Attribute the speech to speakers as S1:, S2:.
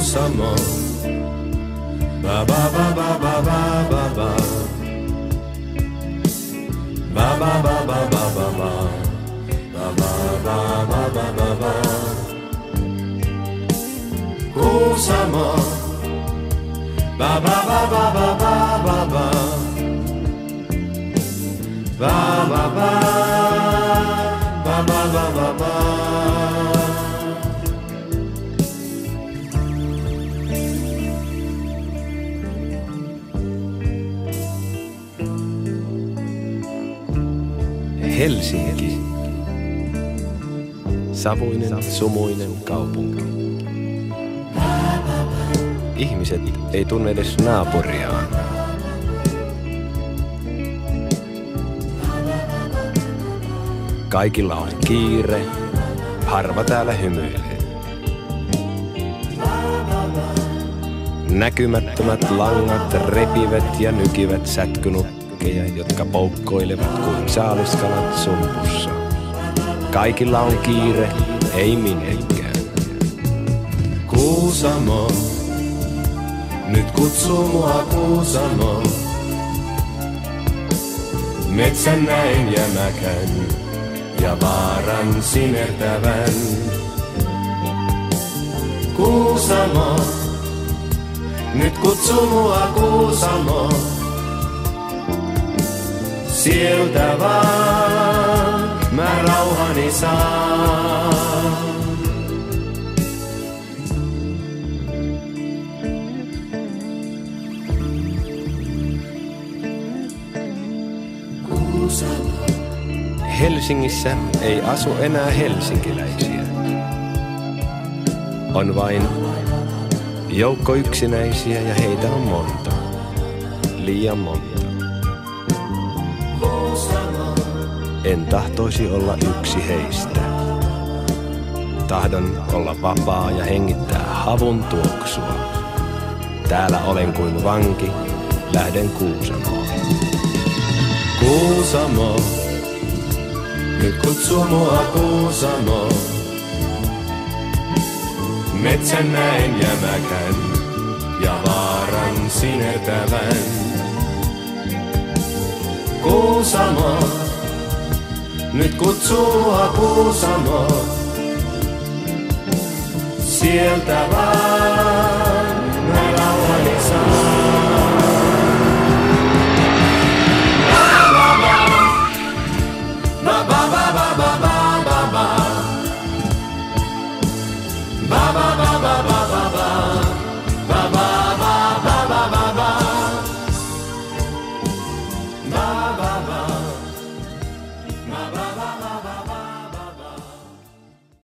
S1: Kuusamo. Ba ba ba ba ba ba ba ba. Ba ba ba ba ba ba ba. Ba ba ba ba ba ba ba. Kuusamo. Ba ba ba ba ba ba ba ba. Ba ba ba ba ba ba ba ba.
S2: Helsinki. Savuinen, sumuinen kaupunki. Ihmiset ei tunne edes naapuriaan. Kaikilla on kiire, harva täällä hymyilee. Näkymättömät langat repivät ja nykivät sätkynukkeja, jotka poukkoilevat kuin saaliskalat sumpussa. Kaikilla on kiire, ei minnekään.
S1: Kuusamo, nyt kutsuu mua Kuusamo. Metsän näin jämäkän ja vaaran sinertävän. Kuusamo, nyt kutsuu mua Kuusamo. Sieltä vaan mä rauhani saan.
S2: Helsingissä ei asu enää helsinkiläisiä. On vain joukko yksinäisiä ja heitä on monta. Liian monta. En tahtoisi olla yksi heistä. Tahdon olla vapaa ja hengittää havun tuoksua. Täällä olen kuin vanki, lähden Kuusamoon.
S1: Kuusamo, nyt kutsuu mua Kuusamo. Metsän näin jämäkän ja vaaran sinertävän. Kuusamo, nyt kutsuu mua Kuusamo. Sieltä vaan